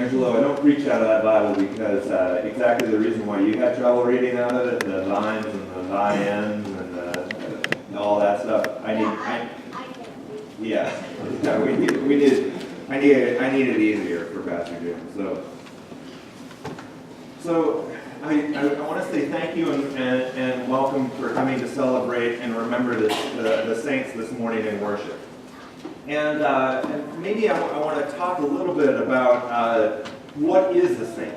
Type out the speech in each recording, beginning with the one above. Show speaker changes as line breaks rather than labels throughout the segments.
Angelo, I don't preach out of that Bible because exactly the reason why you had trouble reading out of it, the vines and the vines and all that stuff. I need it easier for Pastor Jim. So I want to say thank you and welcome for coming to celebrate and remember the saints this morning in worship. And maybe I want to talk a little bit about what is a saint,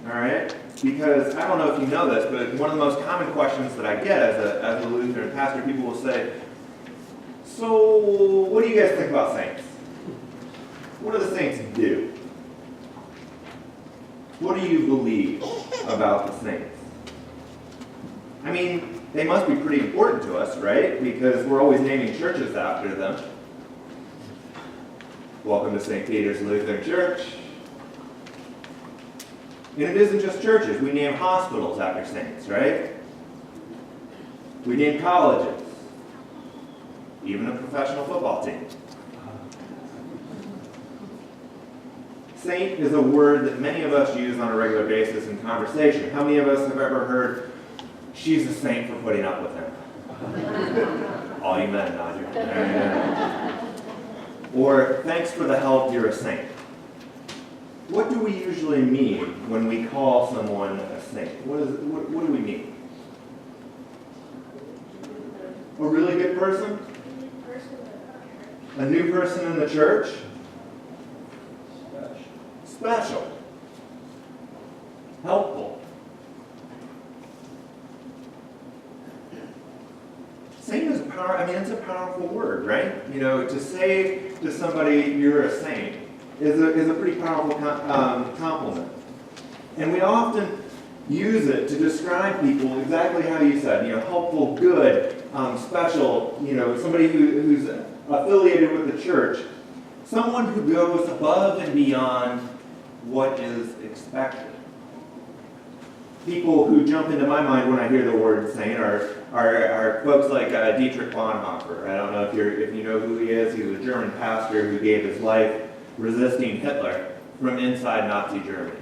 all right? Because I don't know if you know this, but one of the most common questions that I get as a Lutheran pastor, people will say, so what do you guys think about saints? What do the saints do? What do you believe about the saints? I mean, they must be pretty important to us, right? Because we're always naming churches after them. Welcome to St. Peter's Lutheran Church. And it isn't just churches. We name hospitals after saints, right? We name colleges. Even a professional football team. Saint is a word that many of us use on a regular basis in conversation. How many of us have ever heard, she's a saint for putting up with him? All you men nod your head. Or, thanks for the help, you're a saint. What do we usually mean when we call someone a saint? What do we mean? A really good person? A new person in the church? Special. Helpful. Saint is it's a powerful word, right? You know, to say to somebody you're a saint is a pretty powerful compliment. And we often use it to describe people exactly how you said, you know, helpful, good, special, you know, somebody who's affiliated with the church. Someone who goes above and beyond what is expected. People who jump into my mind when I hear the word saint are folks like Dietrich Bonhoeffer. I don't know if you know who he is. He was a German pastor who gave his life resisting Hitler from inside Nazi Germany.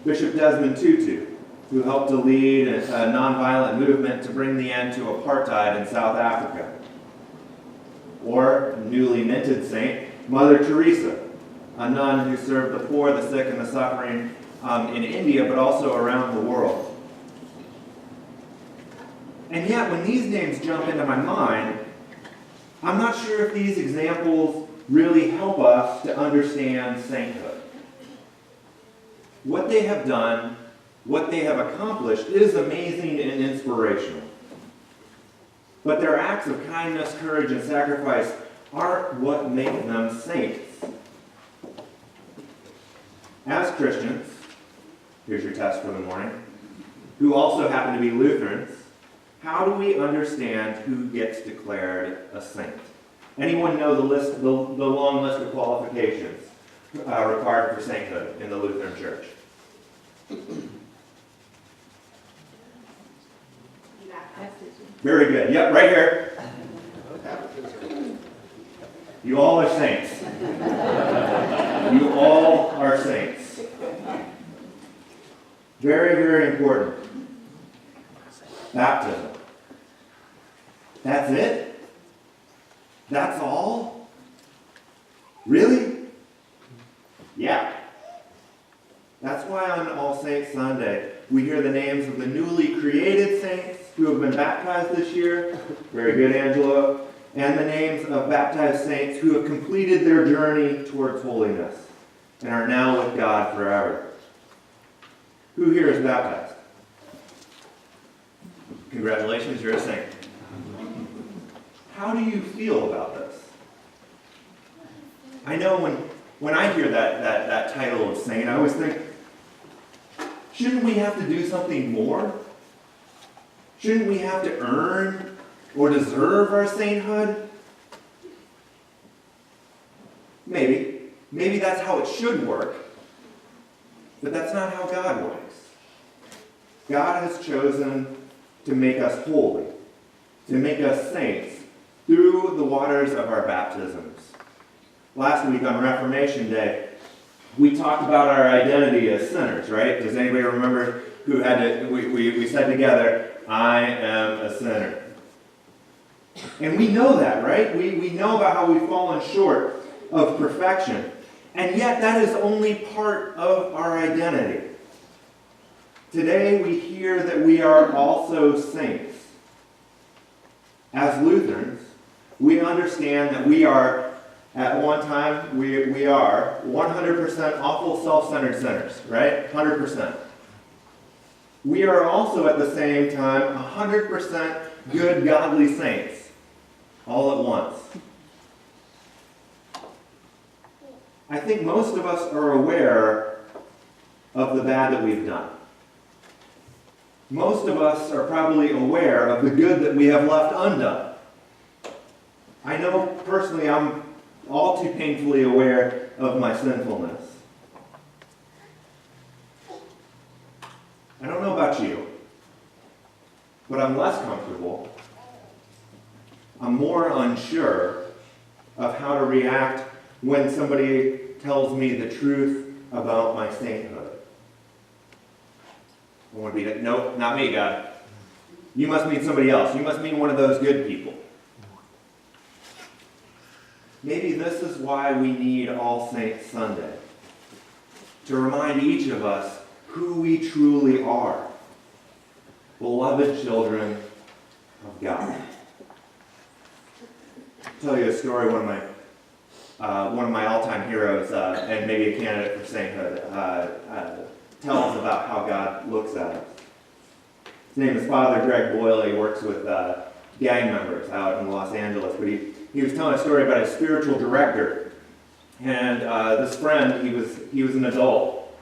Bishop Desmond Tutu, who helped to lead a nonviolent movement to bring the end to apartheid in South Africa. Or, newly minted saint, Mother Teresa, a nun who served the poor, the sick, and the suffering in India, but also around the world. And yet, when these names jump into my mind, I'm not sure if these examples really help us to understand sainthood. What they have done, what they have accomplished is amazing and inspirational. But their acts of kindness, courage, and sacrifice aren't what make them saints. As Christians, here's your test for the morning, who also happen to be Lutherans, how do we understand who gets declared a saint? Anyone know the long list of qualifications required for sainthood in the Lutheran Church? Very good. Yep, right here. You all are saints. You all are saints. Very, very important. Baptism. That's it? That's all? Really? Yeah. That's why on All Saints Sunday, we hear the names of the newly created saints who have been baptized this year. Very good, Angelo. And the names of baptized saints who have completed their journey towards holiness and are now with God forever. Who here is baptized? Congratulations, you're a saint. How do you feel about this? I know when I hear that title of saint, I always think, shouldn't we have to do something more? Shouldn't we have to earn or deserve our sainthood? Maybe. Maybe that's how it should work. But that's not how God works. God has chosen to make us holy, to make us saints through the waters of our baptisms. Last week on Reformation Day, we talked about our identity as sinners, right? Does anybody remember who had to, we said together, I am a sinner. And we know that, right? We know about how we've fallen short of perfection. And yet that is only part of our identity. Today we hear that we are also saints. As Lutherans, we understand that we are, at one time, we are 100% awful self-centered sinners, right? 100%. We are also at the same time 100% good, godly saints, all at once. I think most of us are aware of the bad that we've done. Most of us are probably aware of the good that we have left undone. I know personally I'm all too painfully aware of my sinfulness. I don't know about you, but I'm less comfortable. I'm more unsure of how to react when somebody tells me the truth about my sainthood. I want to be like, nope, not me, God. You must mean somebody else. You must mean one of those good people. Maybe this is why we need All Saints Sunday, to remind each of us who we truly are, beloved children of God. I'll tell you a story. One of my all-time heroes, and maybe a candidate for sainthood, tells about how God looks at us. His name is Father Greg Boyle. He works with gang members out in Los Angeles, but he was telling a story about his spiritual director. And this friend, he was an adult,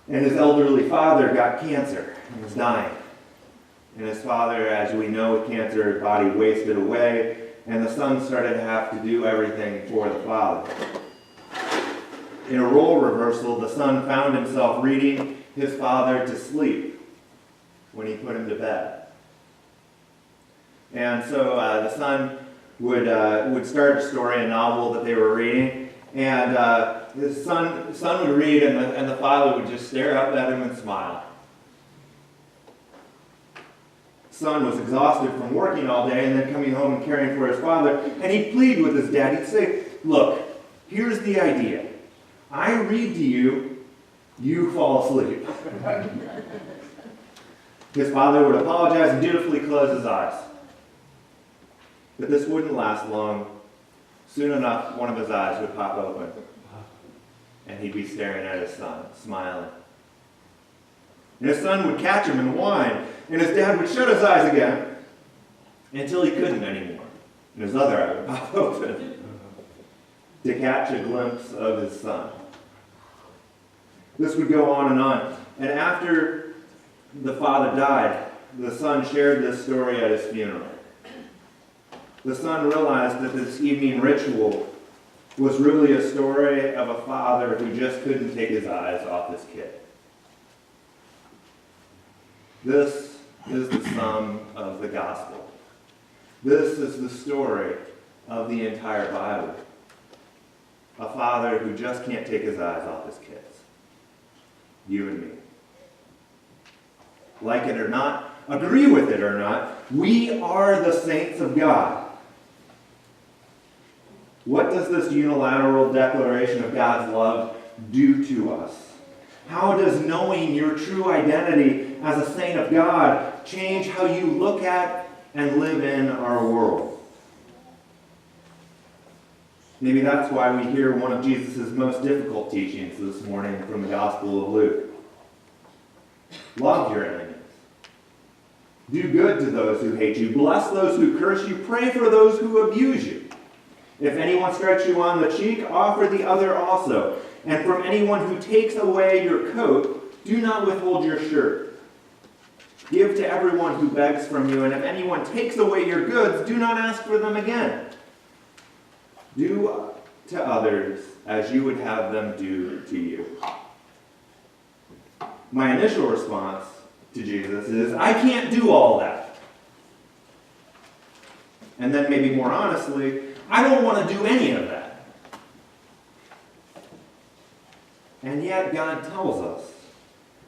and his elderly father got cancer and was dying. And his father, as we know, with cancer, his body wasted away, and the son started to have to do everything for the father. In a role reversal, the son found himself reading his father to sleep when he put him to bed. And so the son would start a story, a novel that they were reading, and the son would read, and the father would just stare up at him and smile. Son was exhausted from working all day and then coming home and caring for his father, and he'd plead with his dad. He'd say, look, here's the idea. I read to you, you fall asleep. His father would apologize and dutifully close his eyes. But this wouldn't last long. Soon enough, one of his eyes would pop open, and he'd be staring at his son, smiling. And his son would catch him and whine, and his dad would shut his eyes again until he couldn't anymore, and his other eye would pop open to catch a glimpse of his son. This would go on, and after the father died, the son shared this story at his funeral. The son realized that this evening ritual was really a story of a father who just couldn't take his eyes off his kid. This is the sum of the gospel. This is the story of the entire Bible. A father who just can't take his eyes off his kids. You and me. Like it or not, agree with it or not, we are the saints of God. What does this unilateral declaration of God's love do to us? How does knowing your true identity as a saint of God change how you look at and live in our world? Maybe that's why we hear one of Jesus' most difficult teachings this morning from the Gospel of Luke. Love your enemies. Do good to those who hate you. Bless those who curse you. Pray for those who abuse you. If anyone strikes you on the cheek, offer the other also. And from anyone who takes away your coat, do not withhold your shirt. Give to everyone who begs from you, and if anyone takes away your goods, do not ask for them again. Do to others as you would have them do to you. My initial response to Jesus is, I can't do all that. And then maybe more honestly, I don't want to do any of that. And yet God tells us,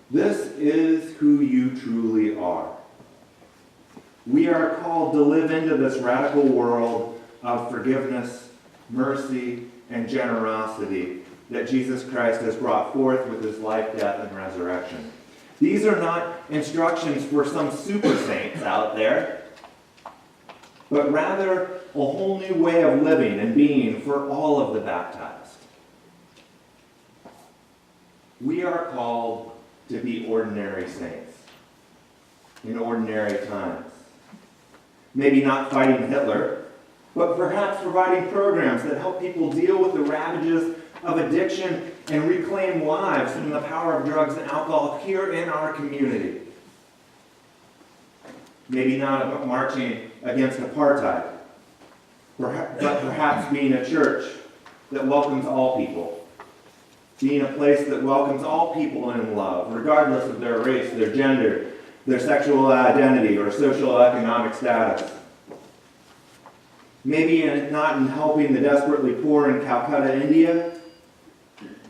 this is who you truly are. We are called to live into this radical world of forgiveness, mercy, and generosity that Jesus Christ has brought forth with his life, death, and resurrection. These are not instructions for some super saints out there, but rather a whole new way of living and being for all of the baptized. We are called to be ordinary saints in ordinary times. Maybe not fighting Hitler, but perhaps providing programs that help people deal with the ravages of addiction and reclaim lives from the power of drugs and alcohol here in our community. Maybe not marching against apartheid, but perhaps being a church that welcomes all people. Being a place that welcomes all people in love, regardless of their race, their gender, their sexual identity, or social economic status. Maybe not in helping the desperately poor in Calcutta, India,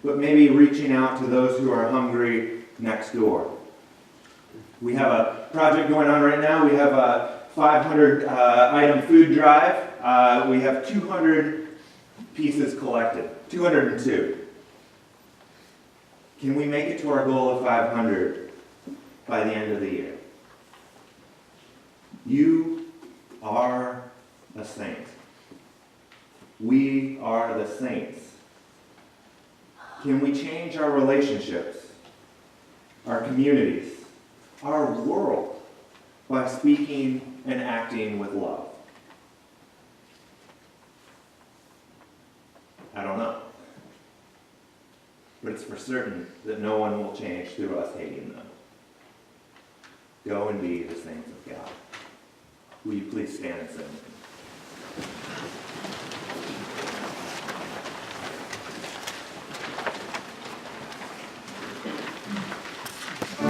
but maybe reaching out to those who are hungry next door. We have a project going on right now. We have a 500-item food drive. We have 200 pieces collected, 202. Can we make it to our goal of 500 by the end of the year? You are a saint. We are the saints. Can we change our relationships, our communities, our world by speaking and acting with love? I don't know. But it's for certain that no one will change through us hating them. Go and be the saints of God. Will you please stand and sing with me?